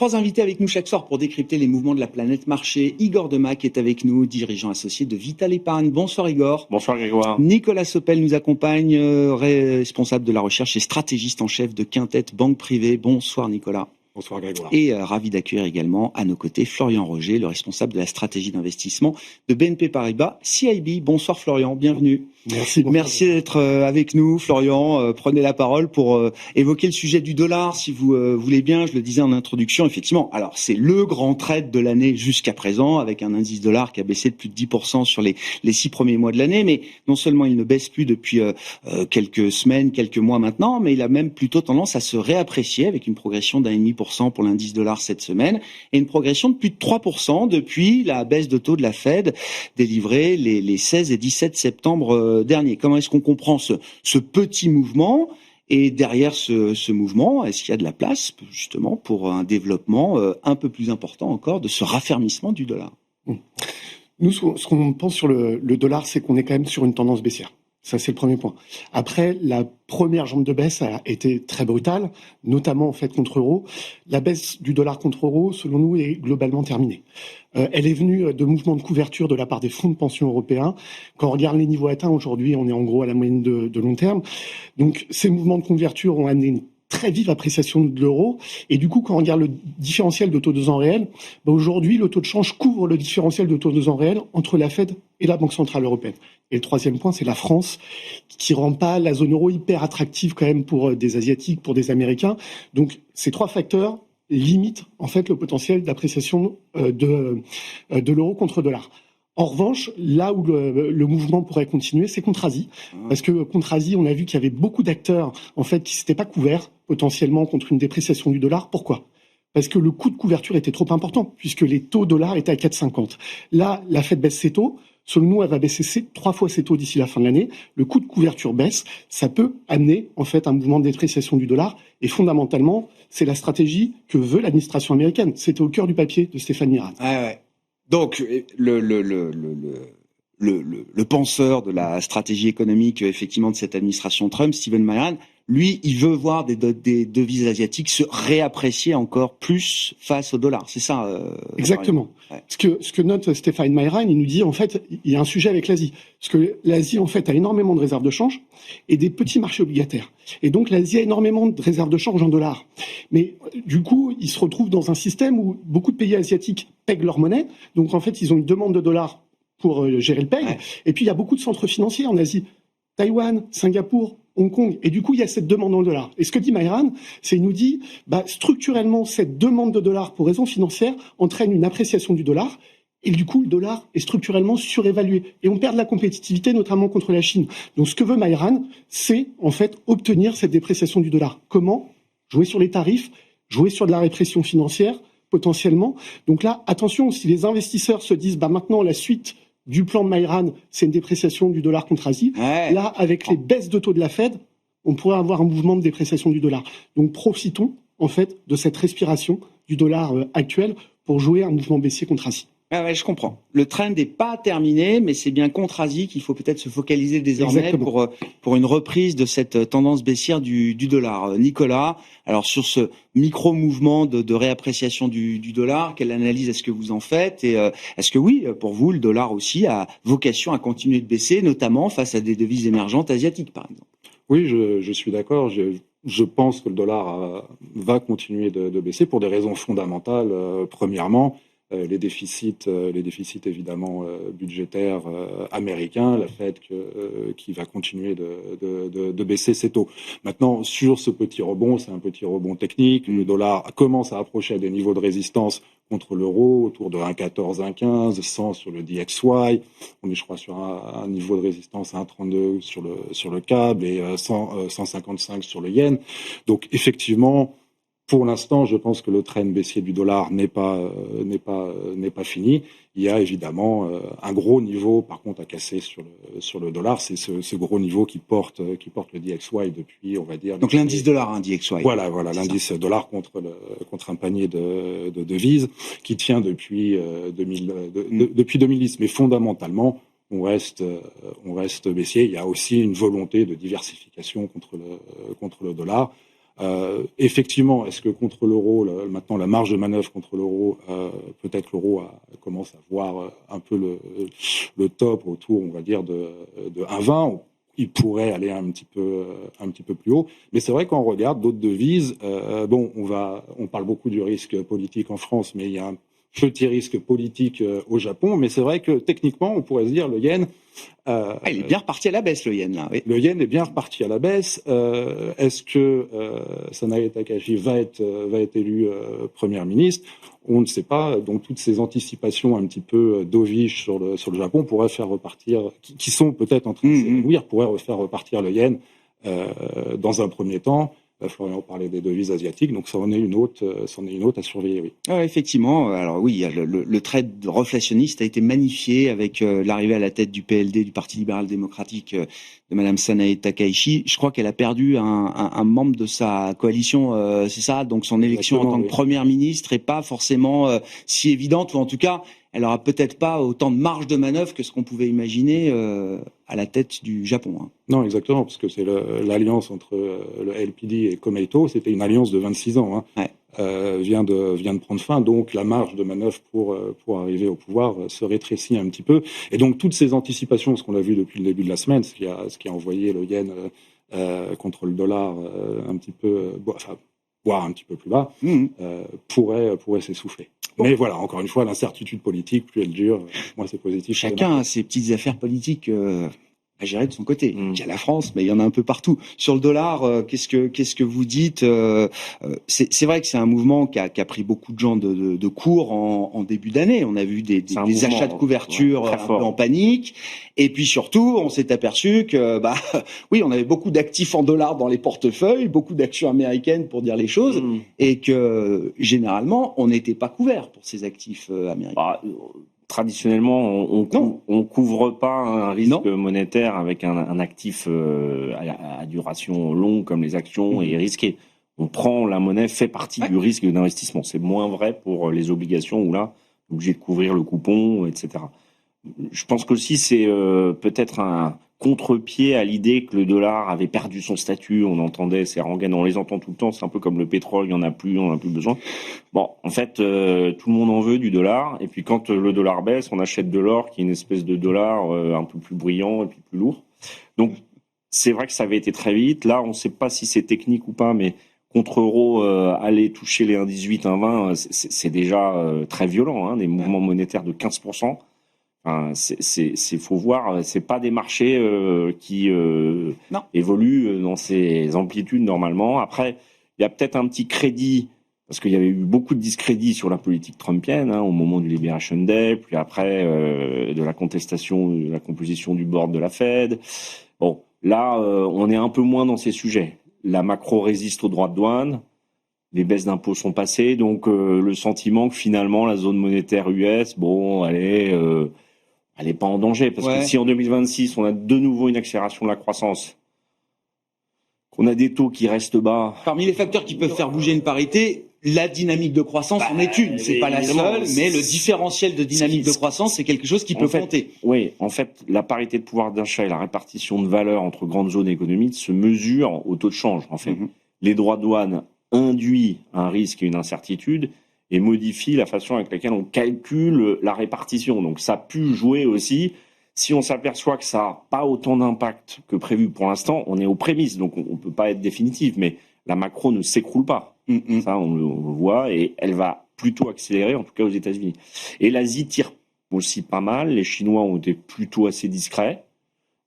3 invités avec nous chaque soir pour décrypter les mouvements de la planète marché. Igor Demac est avec nous, dirigeant associé de Vital Épargne. Bonsoir Igor. Bonsoir Grégoire. Nicolas Sopel nous accompagne, responsable de la recherche et stratégiste en chef de Quintet Banque Privée. Bonsoir Nicolas. Bonsoir Grégoire. Et ravi d'accueillir également à nos côtés Florian Roger, le responsable de la stratégie d'investissement de BNP Paribas CIB. Bonsoir Florian, bienvenue. Merci d'être avec nous Florian. Prenez la parole pour évoquer le sujet du dollar si vous voulez bien. Je le disais en introduction, effectivement. Alors c'est le grand trade de l'année jusqu'à présent avec un indice dollar qui a baissé de plus de 10% sur les 6 premiers mois de l'année. Mais non seulement il ne baisse plus depuis quelques semaines, quelques mois maintenant, mais il a même plutôt tendance à se réapprécier avec une progression d'1,5% pour l'indice dollar cette semaine et une progression de plus de 3% depuis la baisse de taux de la Fed délivrée les 16 et 17 septembre dernier. Comment est-ce qu'on comprend ce petit mouvement? Et derrière ce mouvement, est-ce qu'il y a de la place justement pour un développement un peu plus important encore de ce raffermissement du dollar? Nous, ce qu'on pense sur le dollar, c'est qu'on est quand même sur une tendance baissière. Ça, c'est le premier point. Après, la première jambe de baisse a été très brutale, notamment en fait contre euro. La baisse du dollar contre euro, selon nous, est globalement terminée. Elle est venue de mouvements de couverture de la part des fonds de pension européens. Quand on regarde les niveaux atteints aujourd'hui, on est en gros à la moyenne de long terme. Donc, ces mouvements de couverture ont amené une très vive appréciation de l'euro. Et du coup, quand on regarde le différentiel de taux de 2 ans réel, aujourd'hui, le taux de change couvre le différentiel de taux de 2 ans réel entre la Fed et la Banque Centrale Européenne. Et le troisième point, c'est la France, qui rend pas la zone euro hyper attractive quand même pour des Asiatiques, pour des Américains. Donc, ces 3 facteurs limitent en fait le potentiel d'appréciation de l'euro contre le dollar. En revanche, là où le mouvement pourrait continuer, c'est contre Asie. Parce que contre Asie, on a vu qu'il y avait beaucoup d'acteurs en fait qui s'étaient pas couverts potentiellement contre une dépréciation du dollar. Pourquoi ? Parce que le coût de couverture était trop important, puisque les taux dollars étaient à 4,50. Là, la Fed baisse ses taux. Selon nous, elle va baisser 3 fois ses taux d'ici la fin de l'année. Le coût de couverture baisse. Ça peut amener en fait un mouvement de dépréciation du dollar. Et fondamentalement, c'est la stratégie que veut l'administration américaine. C'était au cœur du papier de Stéphane Miran. Ouais. Donc, le penseur de la stratégie économique, effectivement, de cette administration Trump, Stephen Miran, lui, il veut voir des devises asiatiques se réapprécier encore plus face au dollar. C'est ça. Exactement. Ouais. Ce que note Stéphane Miran, il nous dit, en fait, il y a un sujet avec l'Asie. Parce que l'Asie, en fait, a énormément de réserves de change et des petits marchés obligataires. Et donc, l'Asie a énormément de réserves de change en dollars. Mais du coup, ils se retrouvent dans un système où beaucoup de pays asiatiques pèguent leur monnaie. Donc, en fait, ils ont une demande de dollars pour gérer le PEG. Ouais. Et puis, il y a beaucoup de centres financiers en Asie. Taïwan, Singapour, Hong Kong. Et du coup, il y a cette demande en dollars. Et ce que dit Miran, c'est il nous dit, structurellement, cette demande de dollars pour raisons financières entraîne une appréciation du dollar. Et du coup, le dollar est structurellement surévalué. Et on perd de la compétitivité, notamment contre la Chine. Donc, ce que veut Miran, c'est, en fait, obtenir cette dépréciation du dollar. Comment ? Jouer sur les tarifs, jouer sur de la répression financière, potentiellement. Donc là, attention, si les investisseurs se disent, maintenant, la suite du plan de Miran, c'est une dépréciation du dollar contre Asie. Ouais. Là, avec les baisses de taux de la Fed, on pourrait avoir un mouvement de dépréciation du dollar. Donc, profitons, en fait, de cette respiration du dollar actuel pour jouer un mouvement baissier contre Asie. Ah ouais, je comprends. Le trend n'est pas terminé, mais c'est bien contre Asie qu'il faut peut-être se focaliser désormais pour une reprise de cette tendance baissière du dollar. Nicolas, alors sur ce micro-mouvement de réappréciation du dollar, quelle analyse est-ce que vous en faites? Et est-ce que oui, pour vous, le dollar aussi a vocation à continuer de baisser, notamment face à des devises émergentes asiatiques, par exemple? Oui, je suis d'accord. Je pense que le dollar va continuer de baisser pour des raisons fondamentales. Premièrement, les déficits évidemment budgétaires américains, la Fed qui va continuer de baisser ses taux. Maintenant, sur ce petit rebond, c'est un petit rebond technique. Le dollar commence à approcher à des niveaux de résistance contre l'euro, autour de 1,14, 1,15, 100 sur le DXY. On est, je crois, sur un niveau de résistance à 1,32 sur le CAB et 155 sur le yen. Donc, effectivement, pour l'instant, je pense que le trend baissier du dollar n'est pas fini. Il y a évidemment un gros niveau, par contre, à casser sur le dollar. C'est ce gros niveau qui porte le DXY depuis, on va dire. Donc l'indice dollar, DXY. Voilà, l'indice dollar contre un panier de devises qui tient depuis 2010. Mais fondamentalement, on reste baissier. Il y a aussi une volonté de diversification contre le dollar. Effectivement, est-ce que contre l'euro, maintenant la marge de manœuvre contre l'euro, peut-être l'euro commence à voir un peu le top autour, on va dire, de 1,20. Il pourrait aller un petit peu plus haut. Mais c'est vrai qu'on regarde d'autres devises. On parle beaucoup du risque politique en France, mais il y a un petit risque politique au Japon. Mais c'est vrai que techniquement, on pourrait se dire le yen. Il est bien reparti à la baisse, le yen, là. Oui. Le yen est bien reparti à la baisse. Est-ce que Sanae Takahashi va être élu Premier ministre? On ne sait pas. Donc toutes ces anticipations un petit peu dovish sur le Japon pourraient faire repartir, qui sont peut-être en train de s'évanouir, pourraient faire repartir le yen dans un premier temps. Florian parlait des devises asiatiques, donc ça en est une autre à surveiller, oui. Effectivement, alors oui, le trade reflationniste a été magnifié avec l'arrivée à la tête du PLD, du Parti libéral-démocratique, de Madame Sanae Takahashi. Je crois qu'elle a perdu un membre de sa coalition, c'est ça, donc son élection en tant que première ministre est pas forcément si évidente, ou en tout cas, elle aura peut-être pas autant de marge de manœuvre que ce qu'on pouvait imaginer à la tête du Japon. Hein. Non, exactement, parce que c'est l'alliance entre le LPD et Komeito, c'était une alliance de 26 ans, vient de prendre fin, donc la marge de manœuvre pour arriver au pouvoir se rétrécit un petit peu. Et donc toutes ces anticipations, ce qu'on a vu depuis le début de la semaine, ce qui a envoyé le yen contre le dollar un petit peu, voire un petit peu plus bas, pourrait s'essouffler. Mais voilà, encore une fois, l'incertitude politique, plus elle dure, moins c'est positif. Chacun a ses petites affaires politiques à gérer de son côté. Il y a la France, mais il y en a un peu partout. Sur le dollar, qu'est-ce que vous dites? C'est vrai que c'est un mouvement qui a pris beaucoup de gens de court en début d'année. On a vu des achats de couverture un peu en panique. Et puis surtout, on s'est aperçu que, oui, on avait beaucoup d'actifs en dollars dans les portefeuilles, beaucoup d'actions américaines pour dire les choses, et que généralement, on n'était pas couvert pour ces actifs américains. Traditionnellement, on couvre pas un risque monétaire avec un actif à duration longue comme les actions et risqué. On prend la monnaie, fait partie du risque d'investissement. C'est moins vrai pour les obligations où là, on est obligé de couvrir le coupon, etc. Je pense qu'aussi c'est peut-être un contre-pied à l'idée que le dollar avait perdu son statut. On entendait ces rengaines, on les entend tout le temps. C'est un peu comme le pétrole, il y en a plus, on n'a plus besoin. Bon, en fait, tout le monde en veut du dollar. Et puis quand le dollar baisse, on achète de l'or, qui est une espèce de dollar un peu plus brillant et puis plus lourd. Donc c'est vrai que ça avait été très vite. Là, on ne sait pas si c'est technique ou pas, mais contre euro, aller toucher les 1,18, 1,20, c'est déjà très violent. Des mouvements monétaires de 15%. Faut voir, c'est pas des marchés qui évoluent dans ces amplitudes normalement. Après, il y a peut-être un petit crédit, parce qu'il y avait eu beaucoup de discrédit sur la politique trumpienne au moment du Liberation Day, puis après de la contestation de la composition du board de la Fed. Bon, là, on est un peu moins dans ces sujets. La macro résiste aux droits de douane. Les baisses d'impôts sont passées, donc le sentiment que finalement la zone monétaire US, elle n'est pas en danger, parce que si en 2026, on a de nouveau une accélération de la croissance, qu'on a des taux qui restent bas... Parmi les facteurs qui peuvent faire bouger une parité, la dynamique de croissance en est une. C'est pas la seule, mais le différentiel de dynamique de croissance, c'est quelque chose qui peut compter. Oui, en fait, la parité de pouvoir d'achat et la répartition de valeur entre grandes zones économiques se mesurent au taux de change. En fait, les droits de douane induisent un risque et une incertitude, et modifie la façon avec laquelle on calcule la répartition. Donc ça a pu jouer aussi. Si on s'aperçoit que ça n'a pas autant d'impact que prévu pour l'instant, on est aux prémices, donc on ne peut pas être définitif, mais la macro ne s'écroule pas. Ça, on le voit, et elle va plutôt accélérer, en tout cas aux États-Unis. Et l'Asie tire aussi pas mal, les Chinois ont été plutôt assez discrets,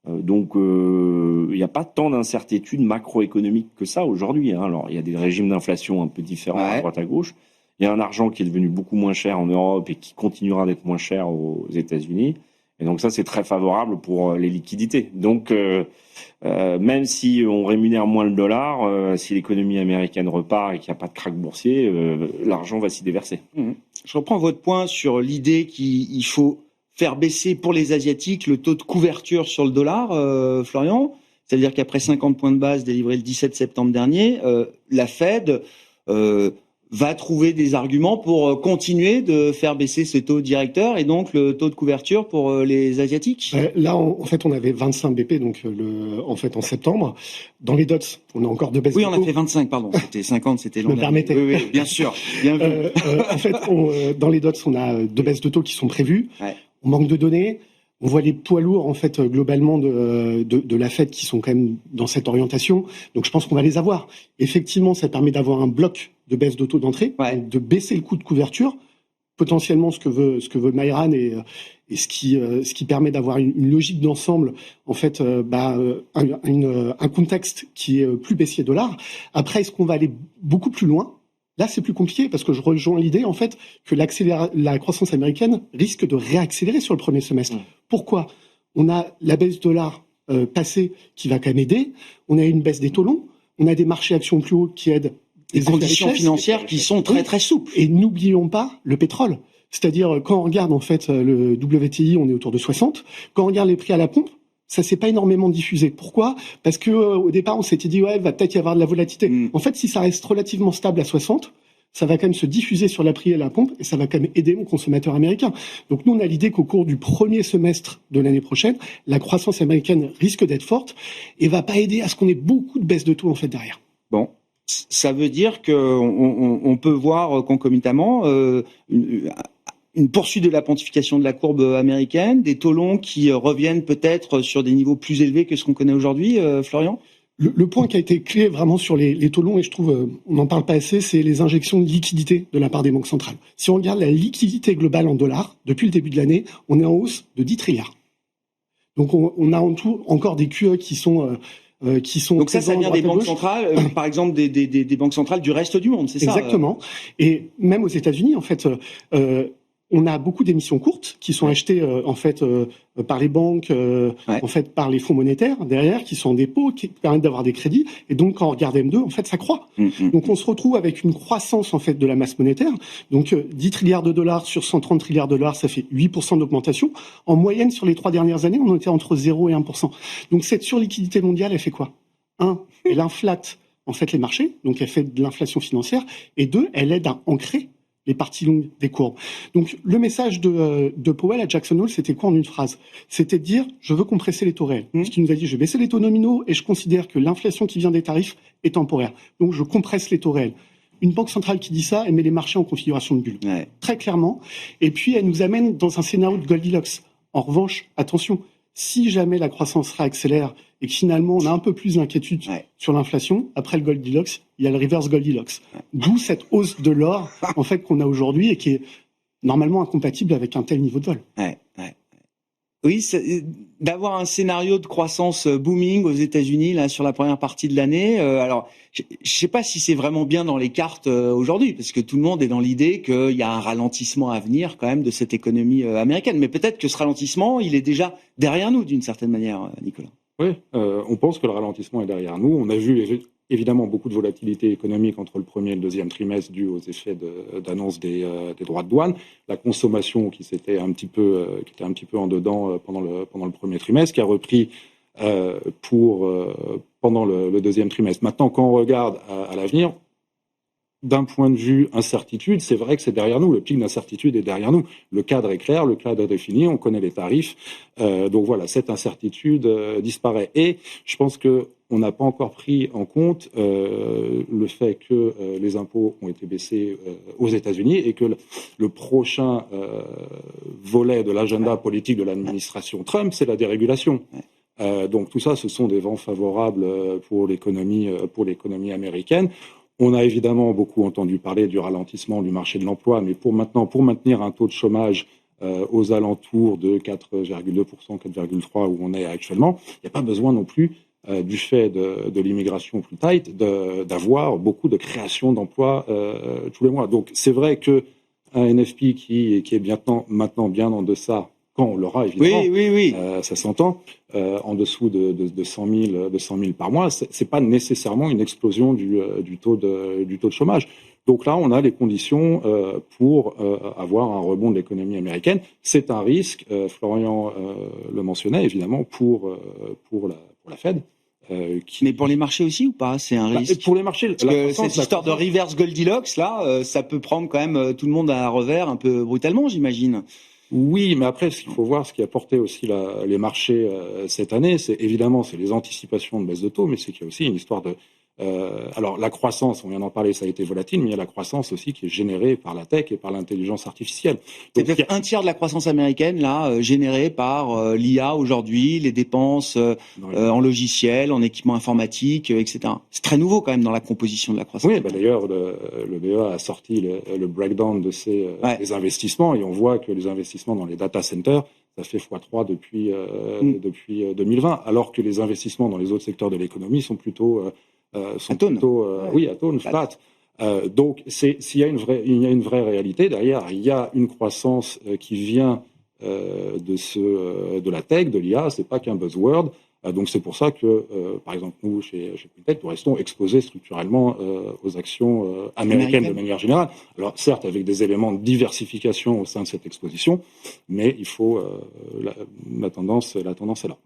donc il n'y a pas tant d'incertitudes macroéconomiques que ça aujourd'hui. Alors il y a des régimes d'inflation un peu différents à droite à gauche. Il y a un argent qui est devenu beaucoup moins cher en Europe et qui continuera d'être moins cher aux États-Unis. Et donc ça, c'est très favorable pour les liquidités. Donc, même si on rémunère moins le dollar, si l'économie américaine repart et qu'il n'y a pas de krach boursier, l'argent va s'y déverser. Je reprends votre point sur l'idée qu'il faut faire baisser pour les Asiatiques le taux de couverture sur le dollar, Florian. C'est-à-dire qu'après 50 points de base délivrés le 17 septembre dernier, la Fed... va trouver des arguments pour continuer de faire baisser ce taux directeur et donc le taux de couverture pour les Asiatiques? Là, en fait, on avait 25 BP donc en septembre. Dans les dots, on a encore 2 baisses de taux. Oui, on a fait 25, pardon. C'était 50, c'était l'an dernier. Oui, bien sûr. Bien vu. En fait, dans les dots, on a 2 baisses de taux qui sont prévues. Ouais. On manque de données. On voit les poids lourds, en fait, globalement, de la Fed qui sont quand même dans cette orientation. Donc, je pense qu'on va les avoir. Effectivement, ça permet d'avoir un bloc de baisse de taux d'entrée, de baisser le coût de couverture, potentiellement ce que veut Mayran et ce qui permet d'avoir une logique d'ensemble, en fait, un contexte qui est plus baissier dollar. Après, est-ce qu'on va aller beaucoup plus loin? Là, c'est plus compliqué parce que je rejoins l'idée, en fait, que la croissance américaine risque de réaccélérer sur le premier semestre. Pourquoi? On a la baisse dollar passée qui va quand même aider. On a une baisse des taux longs. On a des marchés actions plus hauts qui aident. Des conditions financières qui sont très, très souples. Et n'oublions pas le pétrole. C'est-à-dire, quand on regarde, en fait, le WTI, on est autour de 60. Quand on regarde les prix à la pompe, ça s'est pas énormément diffusé. Pourquoi? Parce que au départ, on s'était dit, il va peut-être y avoir de la volatilité. En fait, si ça reste relativement stable à 60, ça va quand même se diffuser sur la prix à la pompe et ça va quand même aider mon consommateur américain. Donc nous, on a l'idée qu'au cours du premier semestre de l'année prochaine, la croissance américaine risque d'être forte et va pas aider à ce qu'on ait beaucoup de baisse de taux, en fait, derrière. Bon. Ça veut dire qu'on peut voir concomitamment une poursuite de la pontification de la courbe américaine, des taux longs qui reviennent peut-être sur des niveaux plus élevés que ce qu'on connaît aujourd'hui, Florian? Le point qui a été clé vraiment sur les taux longs, et je trouve on n'en parle pas assez, c'est les injections de liquidité de la part des banques centrales. Si on regarde la liquidité globale en dollars, depuis le début de l'année, on est en hausse de 10 trilliards. Donc on a en tout encore des QE qui sont donc ça vient des banques centrales, par exemple des banques centrales du reste du monde, c'est ça? Exactement. Et même aux États-Unis, en fait, on a beaucoup d'émissions courtes qui sont achetées en fait par les banques, en fait par les fonds monétaires derrière, qui sont en dépôt, qui permettent d'avoir des crédits. Et donc quand on regarde M2, en fait, ça croît. Donc on se retrouve avec une croissance en fait de la masse monétaire. Donc 10 trilliards de dollars sur 130 trilliards de dollars, ça fait 8% d'augmentation. En moyenne, sur les 3 dernières années, on était entre 0 et 1%. Donc cette surliquidité mondiale, elle fait quoi? 1, elle inflate en fait les marchés, donc elle fait de l'inflation financière. Et 2, elle aide à ancrer les parties longues des courbes. Donc le message de Powell à Jackson Hole, c'était quoi en une phrase? C'était de dire, je veux compresser les taux réels. Ce qui nous a dit, je vais baisser les taux nominaux et je considère que l'inflation qui vient des tarifs est temporaire. Donc je compresse les taux réels. Une banque centrale qui dit ça, elle met les marchés en configuration de bulle. Très clairement. Et puis elle nous amène dans un scénario de Goldilocks. En revanche, attention, si jamais la croissance réaccélère et que finalement on a un peu plus d'inquiétude sur l'inflation, après le Goldilocks, il y a le reverse Goldilocks. D'où cette hausse de l'or en fait qu'on a aujourd'hui et qui est normalement incompatible avec un tel niveau de vol. Oui, d'avoir un scénario de croissance booming aux États-Unis là sur la première partie de l'année. Alors, je sais pas si c'est vraiment bien dans les cartes aujourd'hui, parce que tout le monde est dans l'idée qu'il y a un ralentissement à venir quand même de cette économie américaine. Mais peut-être que ce ralentissement, il est déjà derrière nous d'une certaine manière, Nicolas. Oui, on pense que le ralentissement est derrière nous. On a vu évidemment beaucoup de volatilité économique entre le premier et le deuxième trimestre dû aux effets d'annonce des droits de douane. La consommation qui était un petit peu en dedans pendant le premier trimestre, qui a repris pendant le deuxième trimestre. Maintenant, quand on regarde à l'avenir, d'un point de vue incertitude, c'est vrai que c'est derrière nous. Le pic d'incertitude est derrière nous. Le cadre est clair, le cadre est défini, on connaît les tarifs. Donc voilà, cette incertitude disparaît. Et je pense qu'on n'a pas encore pris en compte le fait que les impôts ont été baissés aux États-Unis et que le prochain volet de l'agenda politique de l'administration Trump, c'est la dérégulation. Donc tout ça, ce sont des vents favorables pour l'économie américaine. On a évidemment beaucoup entendu parler du ralentissement du marché de l'emploi, mais pour maintenir un taux de chômage aux alentours de 4,2%, 4,3% où on est actuellement, il n'y a pas besoin non plus, du fait de l'immigration plus tight, d'avoir beaucoup de création d'emplois tous les mois. Donc c'est vrai qu'un NFP qui est maintenant bien en deçà, quand on l'aura évidemment, oui. Ça s'entend, en dessous de 100 000 par mois, c'est pas nécessairement une explosion du taux de chômage. Donc là, on a les conditions pour avoir un rebond de l'économie américaine. C'est un risque, Florian le mentionnait évidemment pour la Fed, Mais pour les marchés aussi ou pas? C'est un risque. Pour les marchés, parce que cette histoire de reverse Goldilocks, là, ça peut prendre quand même tout le monde à revers un peu brutalement, j'imagine. Oui, mais après, ce qu'il faut voir, ce qui a porté aussi les marchés cette année, c'est les anticipations de baisse de taux, mais c'est qu'il y a aussi une histoire de... alors, la croissance, on vient d'en parler, ça a été volatile, mais il y a la croissance aussi qui est générée par la tech et par l'intelligence artificielle. C'est peut-être un tiers de la croissance américaine, là, générée par l'IA aujourd'hui, les dépenses en logiciel, en équipement informatique, etc. C'est très nouveau quand même dans la composition de la croissance. Oui, d'ailleurs, le BEA a sorti le breakdown de ces des investissements, et on voit que les investissements dans les data centers, ça fait x3 depuis 2020, alors que les investissements dans les autres secteurs de l'économie sont plutôt... flat. Donc, s'il y a une vraie réalité derrière, il y a une croissance qui vient de la tech, de l'IA. C'est pas qu'un buzzword. Donc, c'est pour ça que, par exemple, nous chez QuinTech, nous restons exposés structurellement aux actions américaines de manière générale. Alors, certes, avec des éléments de diversification au sein de cette exposition, mais il faut la tendance est là.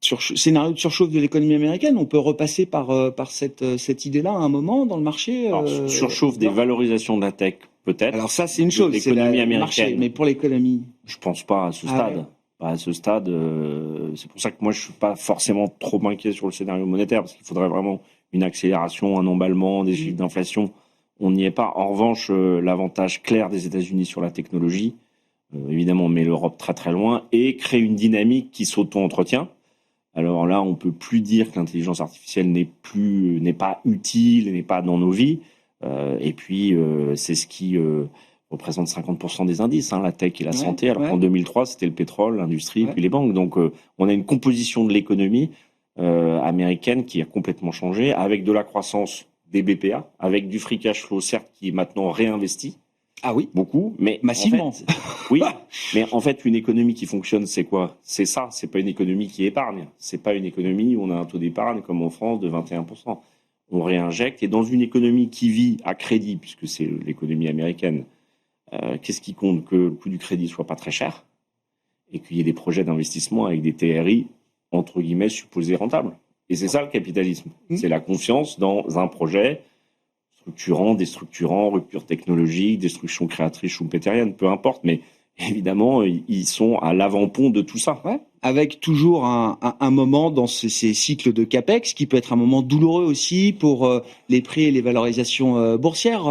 Scénario de surchauffe de l'économie américaine, on peut repasser par cette idée-là à un moment dans le marché. Alors, surchauffe des valorisations de la tech, peut-être. Alors ça, c'est une chose, c'est l'économie américaine. Marché, mais pour l'économie, je pense pas à ce stade. Ouais. Pas à ce stade. C'est pour ça que moi, je suis pas forcément trop inquiet sur le scénario monétaire, parce qu'il faudrait vraiment une accélération, un emballement des chiffres d'inflation. On n'y est pas. En revanche, l'avantage clair des États-Unis sur la technologie, évidemment, met l'Europe très très loin et crée une dynamique qui s'auto-entretient. Alors là, on peut plus dire que l'intelligence artificielle n'est pas utile, n'est pas dans nos vies. Et puis, c'est ce qui représente 50% des indices, la tech et la santé. Alors qu'en 2003, c'était le pétrole, l'industrie, puis les banques. Donc, on a une composition de l'économie américaine qui a complètement changé, avec de la croissance des BPA, avec du free cash flow, certes, qui est maintenant réinvesti. Ah oui, beaucoup, mais massivement. En fait, oui, mais en fait, une économie qui fonctionne, c'est quoi? C'est ça. C'est pas une économie qui épargne. C'est pas une économie où on a un taux d'épargne comme en France de 21%. On réinjecte, et dans une économie qui vit à crédit, puisque c'est l'économie américaine, qu'est-ce qui compte? Que le coût du crédit soit pas très cher et qu'il y ait des projets d'investissement avec des TRI entre guillemets supposés rentables. Et c'est ça le capitalisme. C'est la confiance dans un projet structurant, déstructurant, rupture technologique, destruction créatrice schumpeterienne, peu importe, mais évidemment, ils sont à l'avant-pont de tout ça. Ouais. Avec toujours un moment dans ces cycles de CAPEX qui peut être un moment douloureux aussi pour les prix et les valorisations boursières,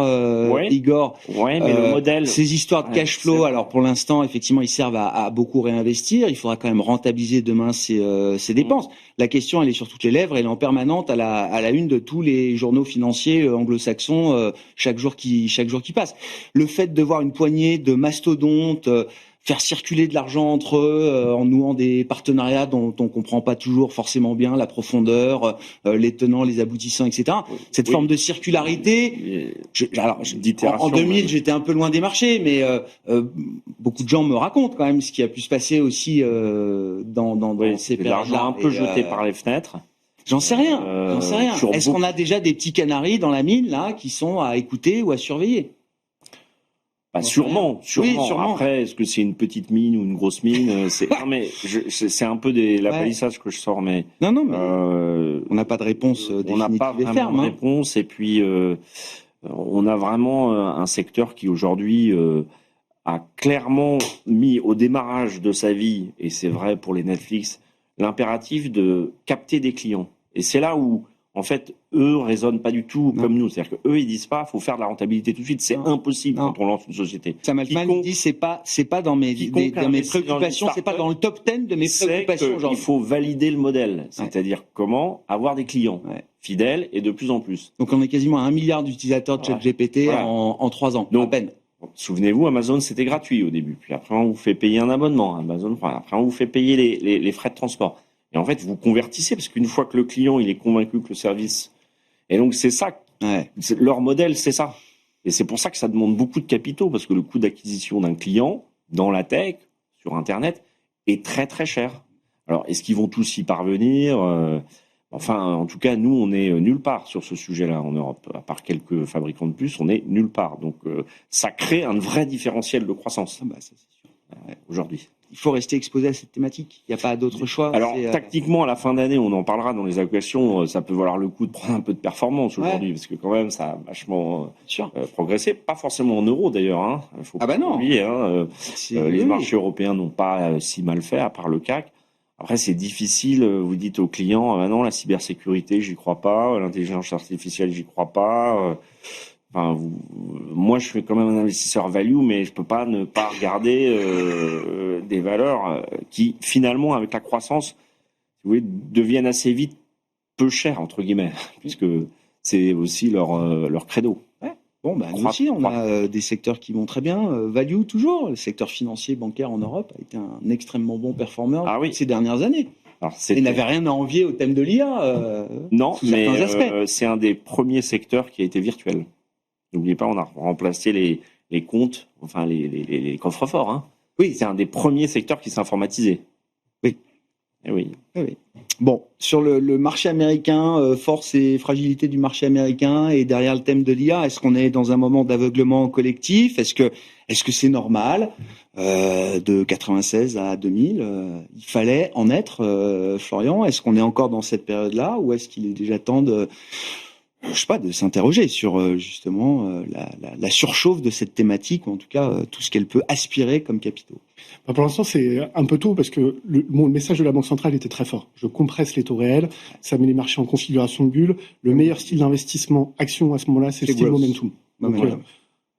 Igor. Oui, mais le modèle... Ces histoires de cash flow, alors pour l'instant, effectivement, ils servent à beaucoup réinvestir. Il faudra quand même rentabiliser demain ces dépenses. La question, elle est sur toutes les lèvres, elle est en permanente à la une de tous les journaux financiers anglo-saxons chaque jour qui passe. Le fait de voir une poignée de mastodontes faire circuler de l'argent entre eux en nouant des partenariats dont on comprend pas toujours forcément bien la profondeur, les tenants, les aboutissants, etc. Cette forme de circularité. En 2000, j'étais un peu loin des marchés, mais beaucoup de gens me racontent quand même ce qui a pu se passer aussi dans ces périodes-là. L'argent un peu jeté par les fenêtres. J'en sais rien. Est-ce qu'on a déjà des petits canaris dans la mine là qui sont à écouter ou à surveiller? Sûrement. Oui, sûrement. Après, est-ce que c'est une petite mine ou une grosse mine? C'est un peu la palissage que je sors, mais non, mais on n'a pas de réponse définitive. On n'a pas vraiment de réponse, et puis on a vraiment un secteur qui aujourd'hui a clairement mis au démarrage de sa vie, et c'est vrai pour les Netflix, l'impératif de capter des clients. Et c'est là où en fait, eux raisonnent pas du tout comme nous. C'est-à-dire qu'eux, ils disent pas, faut faire de la rentabilité tout de suite. C'est impossible quand on lance une société. Sam Altman dit, c'est pas dans mes préoccupations, c'est pas dans le top 10 de mes préoccupations aujourd'hui. Il faut valider le modèle. C'est-à-dire comment avoir des clients fidèles et de plus en plus. Donc, on est quasiment à 1 milliard d'utilisateurs de ChatGPT en 3 ans. Donc, à peine. Souvenez-vous, Amazon, c'était gratuit au début. Puis après, on vous fait payer un abonnement, Amazon Prime. Après, on vous fait payer les frais de transport. Et en fait, vous convertissez, parce qu'une fois que le client il est convaincu que le service... Et donc, c'est ça. Leur modèle, c'est ça. Et c'est pour ça que ça demande beaucoup de capitaux, parce que le coût d'acquisition d'un client dans la tech, sur Internet, est très, très cher. Alors, est-ce qu'ils vont tous y parvenir? Enfin, en tout cas, nous, on est nulle part sur ce sujet-là en Europe. À part quelques fabricants de puces, on est nulle part. Donc, ça crée un vrai différentiel de croissance ça, c'est sûr. Aujourd'hui. il faut rester exposé à cette thématique. Il n'y a pas d'autre choix. Alors, tactiquement, à la fin d'année, on en parlera dans les allocations, ça peut valoir le coup de prendre un peu de performance aujourd'hui, parce que quand même, ça a vachement progressé. Pas forcément en euros, d'ailleurs. Hein. Faut pas oublier. Les marchés européens n'ont pas si mal fait, à part le CAC. Après, c'est difficile. Vous dites aux clients, non, la cybersécurité, j'y crois pas. L'intelligence artificielle, j'y crois pas. Moi, je suis quand même un investisseur value, mais je peux pas ne pas regarder des valeurs qui, finalement, avec la croissance, vous voyez, deviennent assez vite peu chères, entre guillemets, puisque c'est aussi leur credo. Ouais. Bon, nous aussi, on a des secteurs qui vont très bien. Value, toujours. Le secteur financier, bancaire en Europe a été un extrêmement bon performeur ces dernières années. Alors, il n'avait rien à envier au thème de l'IA. Non, mais c'est un des premiers secteurs qui a été virtuel. N'oubliez pas, on a remplacé les comptes, enfin les coffres-forts. Hein. Oui. C'est un des premiers secteurs qui s'est informatisé. Oui. Et oui. Oui. Bon, sur le marché américain, force et fragilité du marché américain, et derrière le thème de l'IA, est-ce qu'on est dans un moment d'aveuglement collectif ? Est-ce que c'est normal de 96 à 2000 il fallait en être, Florian ? Est-ce qu'on est encore dans cette période-là, ou est-ce qu'il est déjà temps de s'interroger sur justement la surchauffe de cette thématique, ou en tout cas tout ce qu'elle peut aspirer comme capitaux? Pour l'instant, c'est un peu tôt, parce que le message de la Banque centrale était très fort. Je compresse les taux réels, ça met les marchés en configuration de bulle. Le meilleur style d'investissement action à ce moment-là, c'est le style momentum. Donc,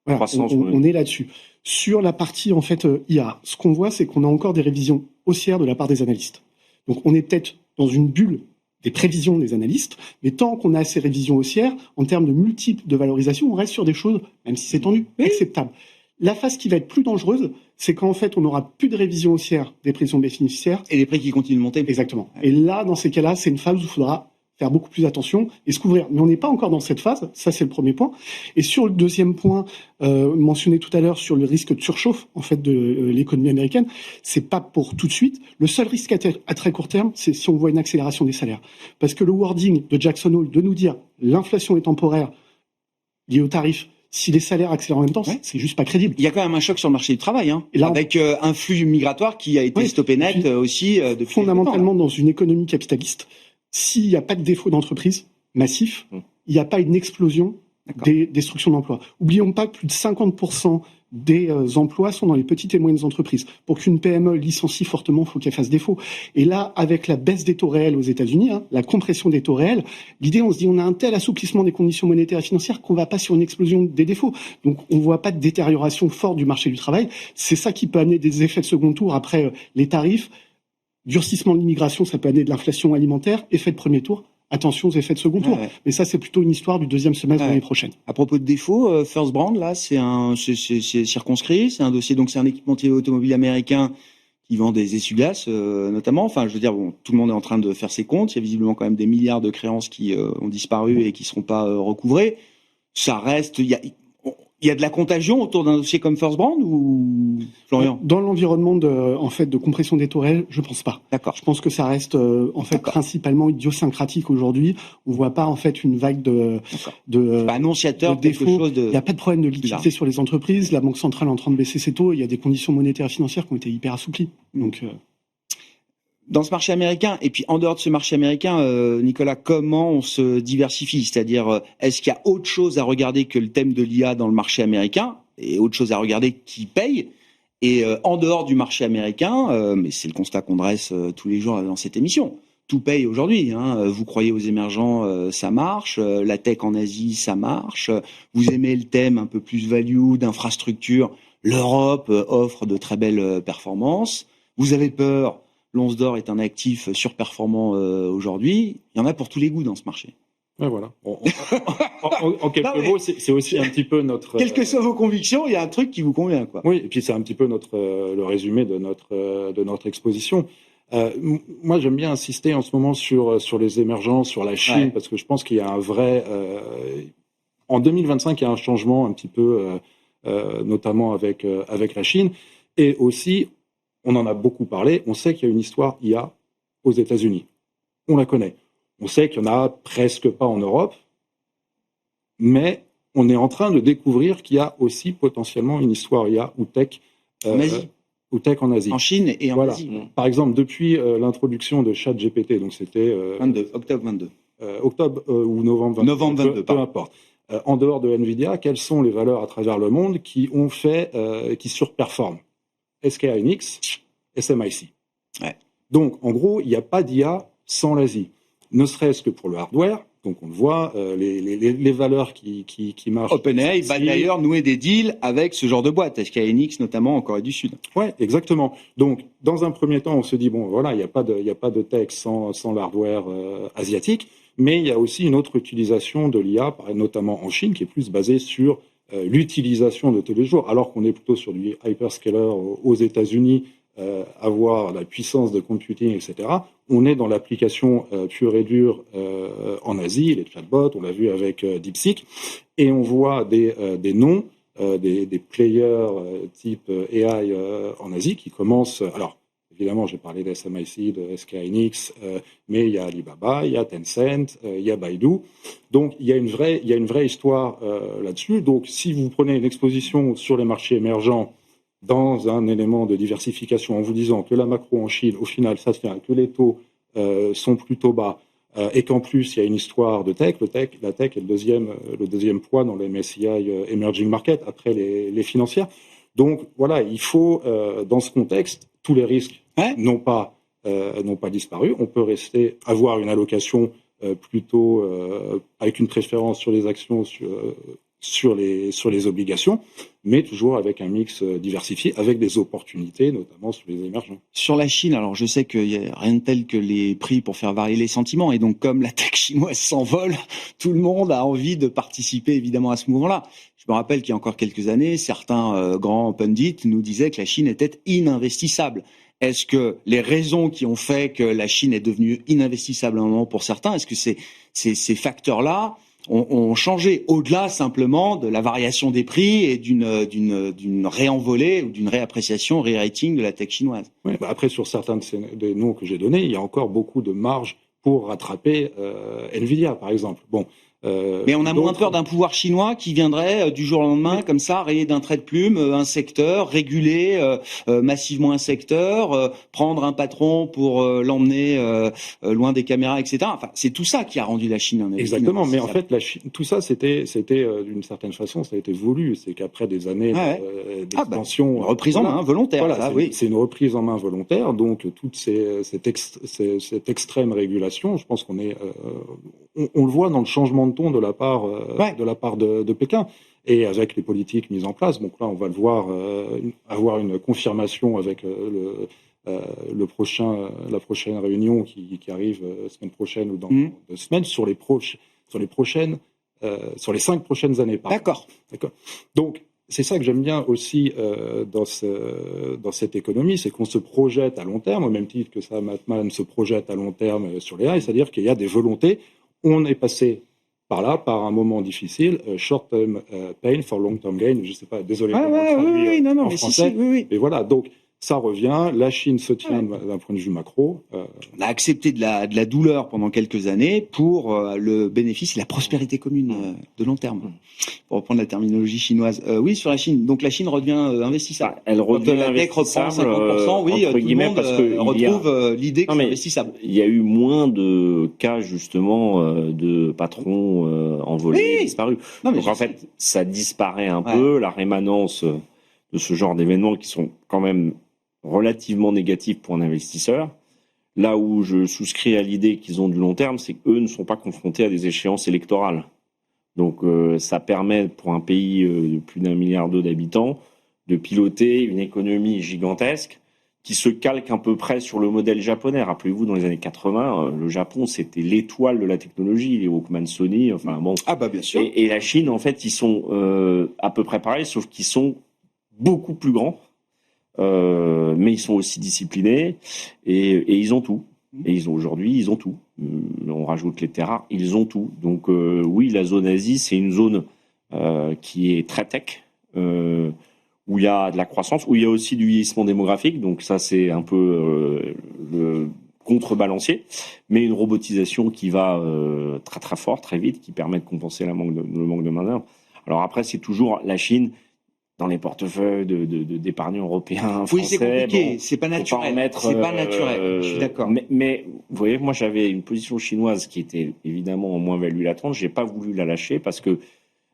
on est là-dessus. Sur la partie en fait IA, ce qu'on voit, c'est qu'on a encore des révisions haussières de la part des analystes. Donc on est peut-être dans une bulle des prévisions des analystes, mais tant qu'on a ces révisions haussières, en termes de multiples de valorisation, on reste sur des choses, même si c'est tendu, acceptables. La phase qui va être plus dangereuse, c'est qu'en fait, on n'aura plus de révision haussière des prévisions bénéficiaires. Et les prix qui continuent de monter. Exactement. Et là, dans ces cas-là, c'est une phase où il faudra faire beaucoup plus attention et se couvrir. Mais on n'est pas encore dans cette phase, ça c'est le premier point. Et sur le deuxième point, mentionné tout à l'heure sur le risque de surchauffe en fait de l'économie américaine, c'est pas pour tout de suite. Le seul risque à très court terme, c'est si on voit une accélération des salaires. Parce que le wording de Jackson Hole de nous dire l'inflation est temporaire liée aux tarifs, si les salaires accélèrent en même temps, c'est juste pas crédible. Il y a quand même un choc sur le marché du travail, hein, là, avec un flux migratoire qui a été stoppé net aussi depuis fondamentalement dans une économie capitaliste. S'il n'y a pas de défaut d'entreprise massif, il n'y a pas une explosion des destructions d'emplois. Oublions pas que plus de 50% des emplois sont dans les petites et moyennes entreprises. Pour qu'une PME licencie fortement, il faut qu'elle fasse défaut. Et là, avec la baisse des taux réels aux États-Unis, la compression des taux réels, l'idée, on se dit, on a un tel assouplissement des conditions monétaires et financières qu'on va pas sur une explosion des défauts. Donc, on voit pas de détérioration forte du marché du travail. C'est ça qui peut amener des effets de second tour après les tarifs. Durcissement de l'immigration, ça peut amener de l'inflation alimentaire. Effet de premier tour, attention aux effets de second tour. Mais ça, c'est plutôt une histoire du deuxième semestre de l'année prochaine. À propos de défauts, First Brand, là, c'est circonscrit, c'est un dossier, donc c'est un équipementier automobile américain qui vend des essuie-glaces, notamment. Enfin, je veux dire, tout le monde est en train de faire ses comptes. Il y a visiblement quand même des milliards de créances qui ont disparu et qui ne seront pas recouvrées. Ça reste... Il y a de la contagion autour d'un dossier comme First Brand, ou Florian ? Dans l'environnement de compression des taux réels, je pense pas. D'accord. Je pense que ça reste principalement idiosyncratique aujourd'hui. On voit pas en fait une vague de annonciateur de défauts. Il n'y a pas de problème de liquidité sur les entreprises. La Banque centrale est en train de baisser ses taux. Il y a des conditions monétaires et financières qui ont été hyper assouplies. Donc dans ce marché américain, et puis en dehors de ce marché américain, Nicolas, comment on se diversifie ? C'est-à-dire, est-ce qu'il y a autre chose à regarder que le thème de l'IA dans le marché américain, et autre chose à regarder qui paye ? Et en dehors du marché américain, mais c'est le constat qu'on dresse tous les jours dans cette émission, tout paye aujourd'hui. Vous croyez aux émergents, ça marche. La tech en Asie, ça marche. Vous aimez le thème un peu plus value, d'infrastructure. L'Europe offre de très belles performances. Vous avez peur. L'once d'or est un actif surperformant aujourd'hui. Il y en a pour tous les goûts dans ce marché. Ouais, voilà. En quelques mots, c'est aussi un petit peu notre... Quelles que soient vos convictions, il y a un truc qui vous convient, quoi. Oui, et puis c'est un petit peu le résumé de notre exposition. Moi, j'aime bien insister en ce moment sur les émergents, sur la Chine, parce que je pense qu'il y a un vrai... en 2025, il y a un changement un petit peu, notamment avec la Chine. Et aussi, on en a beaucoup parlé, on sait qu'il y a une histoire IA aux États-Unis. On la connaît. On sait qu'il n'y en a presque pas en Europe, mais on est en train de découvrir qu'il y a aussi potentiellement une histoire IA ou tech en Asie. ou tech en Asie. En Chine et en Asie. Par exemple, depuis l'introduction de ChatGPT, donc c'était octobre 22. Octobre ou novembre 22. Novembre 22, peu importe. En dehors de Nvidia, quelles sont les valeurs à travers le monde qui surperforment? SK Hynix, SMIC. Ouais. Donc, en gros, il n'y a pas d'IA sans l'Asie. Ne serait-ce que pour le hardware. Donc, on le voit, les valeurs qui marchent. OpenAI va d'ailleurs nouer des deals avec ce genre de boîte, SK Hynix notamment en Corée du Sud. Ouais, exactement. Donc, dans un premier temps, on se dit, bon, voilà, il n'y a pas de tech sans l'hardware asiatique. Mais il y a aussi une autre utilisation de l'IA, notamment en Chine, qui est plus basée sur l'utilisation de tous les jours, alors qu'on est plutôt sur du hyperscaler aux États-Unis, avoir la puissance de computing, etc. On est dans l'application pure et dure en Asie, les chatbots, on l'a vu avec DeepSeek, et on voit des noms, des players type AI en Asie qui commencent. Alors, évidemment, j'ai parlé de SMIC, de SK Hynix, mais il y a Alibaba, il y a Tencent, il y a Baidu. Donc, il y a une vraie histoire là-dessus. Donc, si vous prenez une exposition sur les marchés émergents dans un élément de diversification en vous disant que la macro en Chine, au final, ça se tient, que les taux sont plutôt bas, et qu'en plus, il y a une histoire de tech. La tech est le deuxième poids dans les MSCI Emerging Market, après les financières. Donc, voilà, il faut, dans ce contexte, tous les risques n'ont pas disparu. On peut avoir une allocation plutôt avec une préférence sur les actions, sur les obligations, mais toujours avec un mix diversifié, avec des opportunités, notamment sur les émergents. Sur la Chine, alors je sais qu'il n'y a rien de tel que les prix pour faire varier les sentiments, et donc comme la tech chinoise s'envole, tout le monde a envie de participer évidemment à ce mouvement-là. Je me rappelle qu'il y a encore quelques années, certains grands pundits nous disaient que la Chine était ininvestissable. Est-ce que les raisons qui ont fait que la Chine est devenue ininvestissable à un moment pour certains, est-ce que ces facteurs-là ont changé au-delà simplement de la variation des prix et d'une réenvolée ou d'une réappréciation, re-rating de la tech chinoise? Oui, après, sur certains des noms que j'ai donnés, il y a encore beaucoup de marge pour rattraper Nvidia, par exemple. Bon. Mais on a moins peur d'un pouvoir chinois qui viendrait du jour au lendemain, comme ça, rayer d'un trait de plume un secteur, réguler massivement un secteur, prendre un patron pour l'emmener loin des caméras, etc. Enfin, c'est tout ça qui a rendu la Chine exactement. Mais en fait, la Chine, tout ça, c'était d'une certaine façon, ça a été voulu. C'est qu'après des années d'expansion, une reprise en main volontaire. Voilà, c'est une reprise en main volontaire. Donc toute cette extrême régulation, je pense qu'on est, on le voit dans le changement de ton de la part de Pékin, et avec les politiques mises en place. Donc là, on va le voir avoir une confirmation avec la prochaine réunion qui arrive semaine prochaine ou dans 2 semaines sur les 5 prochaines années. D'accord. Donc c'est ça que j'aime bien aussi dans cette économie, c'est qu'on se projette à long terme, au même titre que Sam Altman se projette à long terme sur les AI, c'est-à-dire qu'il y a des volontés. On est passé par là, par un moment difficile, short-term pain for long-term gain. Je ne sais pas, désolé pour traduire en français. Mais voilà, donc ça revient. La Chine se tient d'un point de vue macro. On a accepté de la douleur pendant quelques années pour le bénéfice et la prospérité commune de long terme. Pour reprendre la terminologie chinoise. Oui, sur la Chine. Donc la Chine redevient investissable. Elle redevient investissable. 50%, oui, tout le monde retrouve l'idée que c'est investissable. Il y a eu moins de cas justement de patrons envolés, disparus. Donc en fait, ça disparaît un peu. La rémanence de ce genre d'événements qui sont quand même relativement négatifs pour un investisseur. Là où je souscris à l'idée qu'ils ont du long terme, c'est qu'eux ne sont pas confrontés à des échéances électorales. Donc ça permet pour un pays de plus d'1,2 milliard d'habitants de piloter une économie gigantesque qui se calque à peu près sur le modèle japonais. Rappelez-vous, dans les années 80, le Japon, c'était l'étoile de la technologie, les Walkman Sony, enfin bon. Ah bah bien sûr. Et la Chine, en fait, ils sont à peu près pareils, sauf qu'ils sont beaucoup plus grands. Mais ils sont aussi disciplinés et ils ont tout. Et aujourd'hui, ils ont tout. On rajoute les terres rares, ils ont tout. Donc oui, la zone Asie, c'est une zone qui est très tech, où il y a de la croissance, où il y a aussi du vieillissement démographique. Donc ça, c'est un peu le contrebalancier. Mais une robotisation qui va très très fort, très vite, qui permet de compenser le manque de main-d'œuvre. Alors après, c'est toujours la Chine. dans les portefeuilles d'épargnants européens, français. Oui, c'est compliqué, bon, c'est pas naturel. C'est pas naturel, je suis d'accord. Mais vous voyez, moi j'avais une position chinoise qui était évidemment en moins-value latente. J'ai pas voulu la lâcher parce que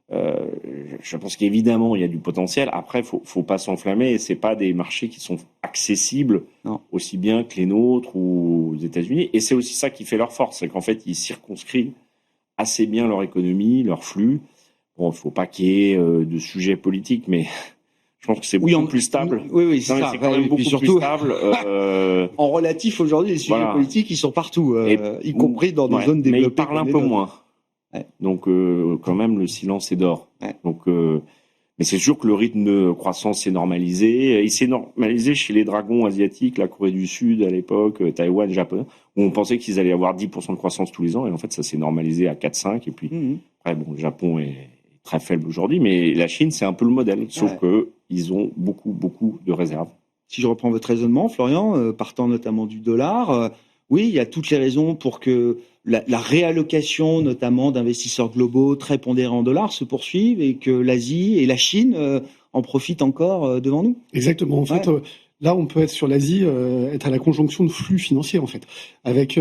je pense qu'évidemment il y a du potentiel. Après, faut pas s'enflammer. C'est pas des marchés qui sont accessibles aussi bien que les nôtres ou aux États-Unis. Et c'est aussi ça qui fait leur force, c'est qu'en fait ils circonscrivent assez bien leur économie, leur flux. Bon, faut pas qu'il y ait de sujets politiques, mais je pense que c'est beaucoup plus stable. Oui, c'est ça. C'est quand même beaucoup surtout, plus stable. En relatif, aujourd'hui, les sujets politiques, ils sont partout, y compris dans des zones développées. Mais ils parlent un peu moins. Ouais. Donc, quand même, le silence est d'or. Ouais. Donc, mais c'est sûr que le rythme de croissance s'est normalisé. Il s'est normalisé chez les dragons asiatiques, la Corée du Sud à l'époque, Taïwan, Japon, où on pensait qu'ils allaient avoir 10% de croissance tous les ans. Et en fait, ça s'est normalisé à 4-5. Et puis, après, bon, le Japon est très faible aujourd'hui, mais la Chine, c'est un peu le modèle. Sauf que ils ont beaucoup de réserves. Si je reprends votre raisonnement, Florian, partant notamment du dollar, oui, il y a toutes les raisons pour que la réallocation, notamment d'investisseurs globaux très pondérés en dollars, se poursuive et que l'Asie et la Chine en profitent encore devant nous. Exactement. En fait, là, on peut être sur l'Asie, être à la conjonction de flux financiers, en fait, avec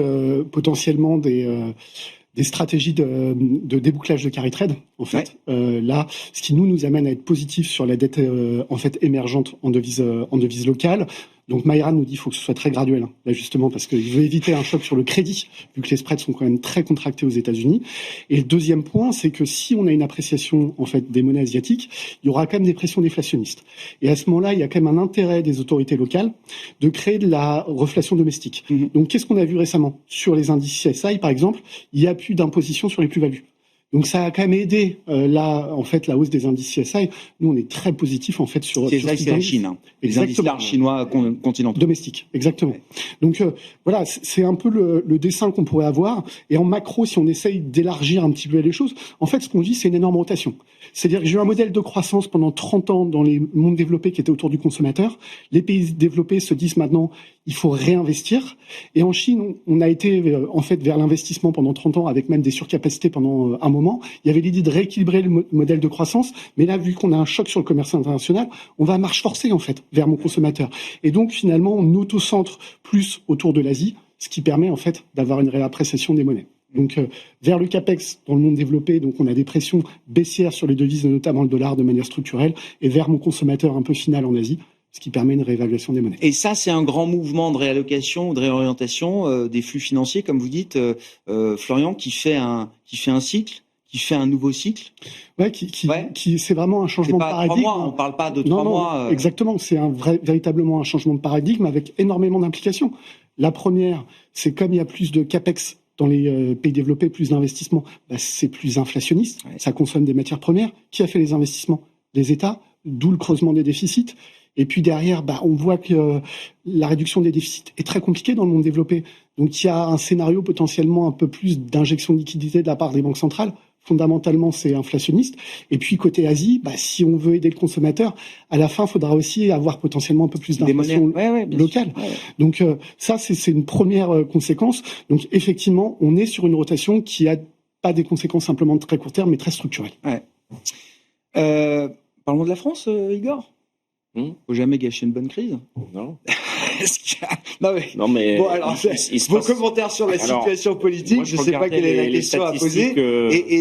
potentiellement des stratégies de débouclage de carry trade, en fait. Là, ce qui nous amène à être positif sur la dette en fait émergente en devise locale. Donc Mayran nous dit qu'il faut que ce soit très graduel, hein, là justement, parce qu'il veut éviter un choc sur le crédit, vu que les spreads sont quand même très contractés aux États-Unis. Et le deuxième point, c'est que si on a une appréciation en fait des monnaies asiatiques, il y aura quand même des pressions déflationnistes. Et à ce moment-là, il y a quand même un intérêt des autorités locales de créer de la reflation domestique. Donc qu'est-ce qu'on a vu récemment sur les indices CSI, par exemple? Il n'y a plus d'imposition sur les plus-values. Donc ça a quand même aidé là en fait la hausse des indices CSI. Nous on est très positif en fait sur CSI, c'est la Chine, hein. Les indices chinois continentaux domestiques, exactement. Ouais. Donc voilà, c'est un peu le dessin qu'on pourrait avoir. Et en macro, si on essaye d'élargir un petit peu les choses, en fait ce qu'on dit c'est une énorme rotation. C'est-à-dire que j'ai eu un modèle de croissance pendant 30 ans dans les mondes développés qui était autour du consommateur. Les pays développés se disent maintenant il faut réinvestir. Et en Chine, on a été en fait vers l'investissement pendant 30 ans avec même des surcapacités pendant un moment. Il y avait l'idée de rééquilibrer le modèle de croissance. Mais là, vu qu'on a un choc sur le commerce international, on va à marche forcée en fait vers mon consommateur. Et donc finalement, on auto-centre plus autour de l'Asie, ce qui permet en fait d'avoir une réappréciation des monnaies. Donc vers le capex dans le monde développé, donc on a des pressions baissières sur les devises, notamment le dollar de manière structurelle, et vers mon consommateur un peu final en Asie, ce qui permet une réévaluation des monnaies. Et ça, c'est un grand mouvement de réallocation, de réorientation des flux financiers, comme vous dites, Florian, qui fait un cycle, qui fait un nouveau cycle. Ouais, qui c'est vraiment un changement de paradigme. 3 mois, on parle pas de 3 mois. Exactement, c'est véritablement un changement de paradigme avec énormément d'implications. La première, c'est comme il y a plus de capex dans les pays développés, plus d'investissements, c'est plus inflationniste, ça consomme des matières premières. Qui a fait les investissements? Les États, d'où le creusement des déficits. Et puis derrière, on voit que la réduction des déficits est très compliquée dans le monde développé. Donc il y a un scénario potentiellement un peu plus d'injection de liquidités de la part des banques centrales. Fondamentalement, c'est inflationniste. Et puis côté Asie, si on veut aider le consommateur, à la fin, il faudra aussi avoir potentiellement un peu plus d'inflation locale. Ouais. Donc ça, c'est une première conséquence. Donc effectivement, on est sur une rotation qui a pas des conséquences simplement de très court terme, mais très structurelles. Ouais. Parlons de la France, Igor. Faut jamais gâcher une bonne crise. Non. Non mais bon, alors vos commentaires sur la situation politique, je sais pas quelle est la question à poser.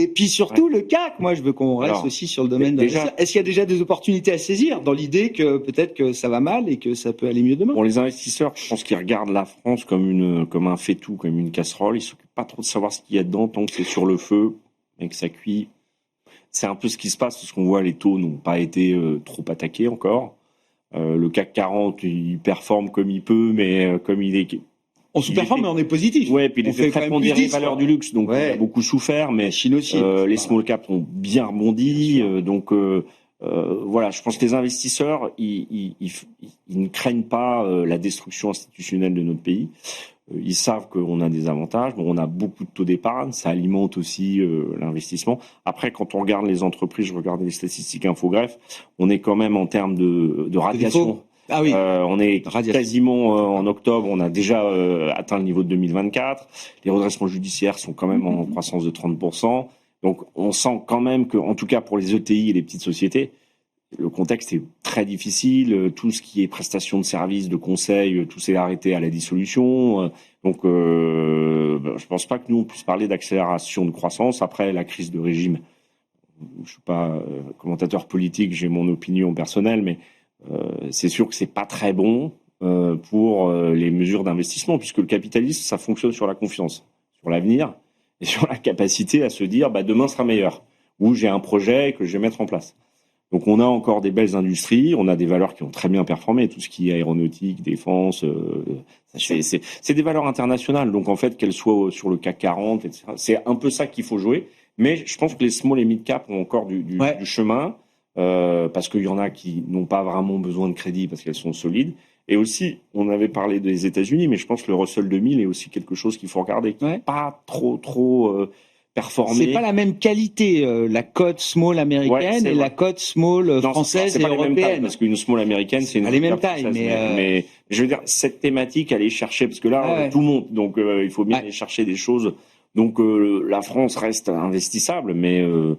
Et puis surtout le CAC. Moi, je veux qu'on reste aussi sur le domaine. Est-ce qu'il y a déjà des opportunités à saisir dans l'idée que peut-être que ça va mal et que ça peut aller mieux demain? Bon, les investisseurs, je pense qu'ils regardent la France comme un fait-tout, comme une casserole. Ils s'occupent pas trop de savoir ce qu'il y a dedans tant que c'est sur le feu et que ça cuit. C'est un peu ce qui se passe parce qu'on voit les taux n'ont pas été trop attaqués encore. Le CAC 40, il performe comme il peut, mais comme il est... On sous-performe, mais on est positif. Ouais, puis il était très pondéré valeur du luxe, donc il a beaucoup souffert, mais Chine aussi, les small caps ont bien rebondi, donc voilà, je pense que les investisseurs, ils ne craignent pas la destruction institutionnelle de notre pays. Ils savent qu'on a des avantages. Bon, on a beaucoup de taux d'épargne, ça alimente aussi l'investissement. Après, quand on regarde les entreprises, je regardais les statistiques Infogreffe, on est quand même en termes de radiation. Ah oui. On est quasiment en octobre, on a déjà atteint le niveau de 2024. Les redressements judiciaires sont quand même en croissance de 30%. Donc, on sent quand même que, en tout cas pour les ETI et les petites sociétés, le contexte est très difficile. Tout ce qui est prestation de services, de conseil, tout s'est arrêté à la dissolution. Donc, je pense pas que nous on puisse parler d'accélération de croissance après la crise de régime. Je suis pas commentateur politique, j'ai mon opinion personnelle, mais c'est sûr que c'est pas très bon pour les mesures d'investissement, puisque le capitalisme, ça fonctionne sur la confiance, sur l'avenir et sur la capacité à se dire demain sera meilleur, ou j'ai un projet que je vais mettre en place. Donc on a encore des belles industries, on a des valeurs qui ont très bien performé, tout ce qui est aéronautique, défense, c'est des valeurs internationales. Donc en fait, qu'elles soient sur le CAC 40, etc., c'est un peu ça qu'il faut jouer. Mais je pense que les small et mid cap ont encore du chemin, parce qu'il y en a qui n'ont pas vraiment besoin de crédit parce qu'elles sont solides. Et aussi, on avait parlé des États-Unis, mais je pense que le Russell 2000 est aussi quelque chose qu'il faut regarder, qui n'est pas trop performé. C'est pas la même qualité, la cote small américaine et la cote small française et européenne. Taille, parce qu'une small américaine, c'est une les mêmes tailles, mais je veux dire, cette thématique, aller chercher, parce que là, tout monte, donc il faut bien aller chercher des choses. Donc la France reste investissable, mais de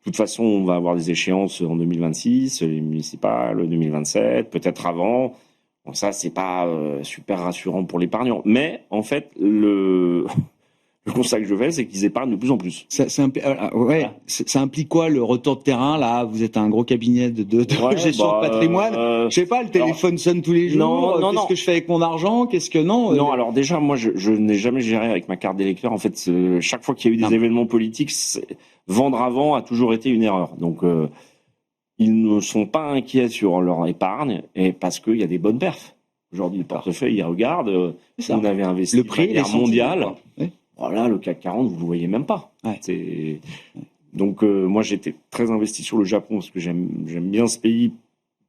toute façon, on va avoir des échéances en 2026, les municipales 2027, peut-être avant. Bon, ça, c'est pas super rassurant pour l'épargnant. Mais en fait, le constat que je fais, c'est qu'ils épargnent de plus en plus. Ça implique quoi le retour de terrain là? Vous êtes un gros cabinet de gestion de patrimoine. Je sais pas, le téléphone sonne tous les jours. Qu'est-ce que je fais avec mon argent? Qu'est-ce que non? Non, alors déjà, moi, je n'ai jamais géré avec ma carte d'électeur. En fait, chaque fois qu'il y a eu des événements politiques, vendre avant a toujours été une erreur. Donc, ils ne sont pas inquiets sur leur épargne, et parce qu'il y a des bonnes perfs. Aujourd'hui, le portefeuille, ils regardent. On avait investi le prix, de manière mondiale. Voilà, le CAC 40, vous ne le voyez même pas. Donc, moi, j'étais très investi sur le Japon parce que j'aime bien ce pays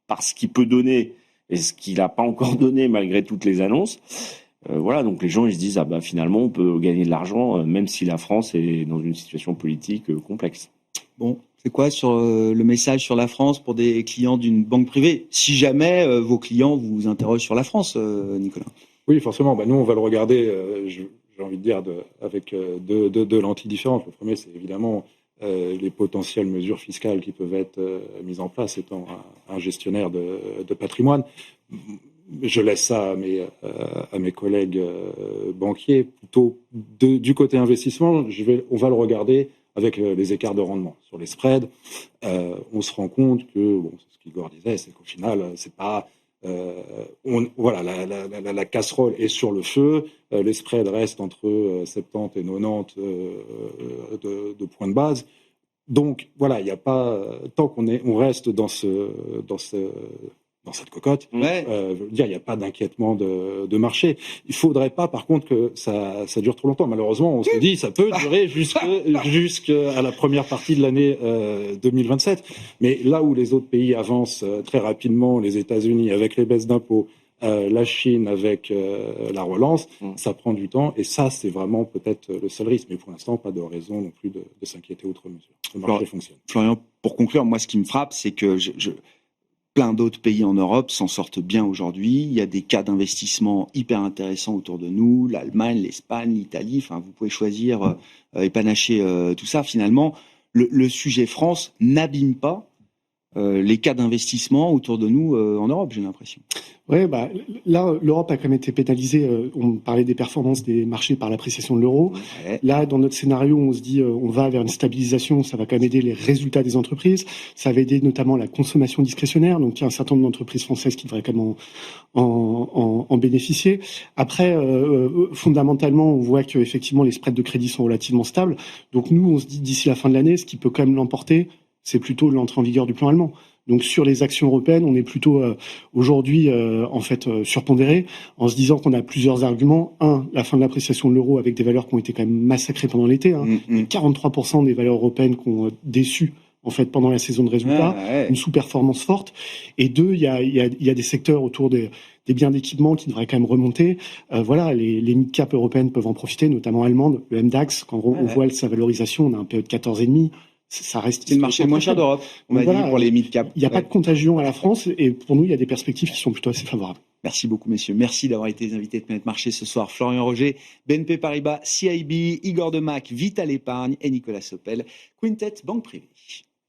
par ce qu'il peut donner et ce qu'il n'a pas encore donné malgré toutes les annonces. Voilà, donc les gens, ils se disent, finalement, on peut gagner de l'argent même si la France est dans une situation politique complexe. Bon, c'est quoi sur le message sur la France pour des clients d'une banque privée? Si jamais vos clients vous interrogent sur la France, Nicolas. Oui, forcément. Nous, on va le regarder, j'ai envie de dire, avec deux lentilles différentes. Le premier, c'est évidemment les potentielles mesures fiscales qui peuvent être mises en place étant un gestionnaire de patrimoine. Je laisse ça à mes collègues banquiers. Plutôt du côté investissement, on va le regarder avec les écarts de rendement. Sur les spreads, on se rend compte que, c'est ce qu'Igor disait, c'est qu'au final, c'est pas... la casserole est sur le feu, les spreads restent entre 70 et 90 de points de base. Donc voilà, il n'y a pas, tant qu'on reste dans cette cocotte, je veux dire, il n'y a pas d'inquiétement de marché. Il faudrait pas, par contre, que ça dure trop longtemps. Malheureusement, on se dit, ça peut durer jusqu'à la première partie de l'année 2027. Mais là où les autres pays avancent très rapidement, les États-Unis avec les baisses d'impôts, la Chine avec la relance, ça prend du temps. Et ça, c'est vraiment peut-être le seul risque. Mais pour l'instant, pas de raison non plus de s'inquiéter outre mesure. Le marché fonctionne. Florian, pour conclure, moi, ce qui me frappe, c'est que plein d'autres pays en Europe s'en sortent bien aujourd'hui. Il y a des cas d'investissement hyper intéressants autour de nous, l'Allemagne, l'Espagne, l'Italie. Enfin, vous pouvez choisir et panacher tout ça. Finalement, le sujet France n'abîme pas les cas d'investissement autour de nous en Europe, j'ai l'impression. Oui, là, l'Europe a quand même été pénalisée. On parlait des performances des marchés par l'appréciation de l'euro. Ouais. Là, dans notre scénario, on se dit on va vers une stabilisation. Ça va quand même aider les résultats des entreprises. Ça va aider notamment la consommation discrétionnaire. Donc, il y a un certain nombre d'entreprises françaises qui devraient quand même en bénéficier. Après, fondamentalement, on voit que effectivement les spreads de crédit sont relativement stables. Donc, nous, on se dit d'ici la fin de l'année, ce qui peut quand même l'emporter, c'est plutôt l'entrée en vigueur du plan allemand. Donc sur les actions européennes, on est plutôt aujourd'hui surpondéré en se disant qu'on a plusieurs arguments. Un, la fin de l'appréciation de l'euro avec des valeurs qui ont été quand même massacrées pendant l'été. 43% des valeurs européennes qui ont déçu en fait pendant la saison de résultats, une sous-performance forte. Et deux, il y a des secteurs autour des biens d'équipement qui devraient quand même remonter. Les mid-cap européennes peuvent en profiter, notamment allemandes. Le MDAX, quand on voit sa valorisation, on a un PE de 14,5. Ça reste. C'est le marché le moins cher d'Europe, on va dire, pour les mid-cap. Il n'y a pas de contagion à la France et pour nous, il y a des perspectives qui sont plutôt assez favorables. Merci beaucoup, messieurs. Merci d'avoir été les invités de Planète Marché ce soir. Florian Roger, BNP Paribas, CIB, Igor Demac, Vital Épargne et Nicolas Sopel, Quintet Banque Privée.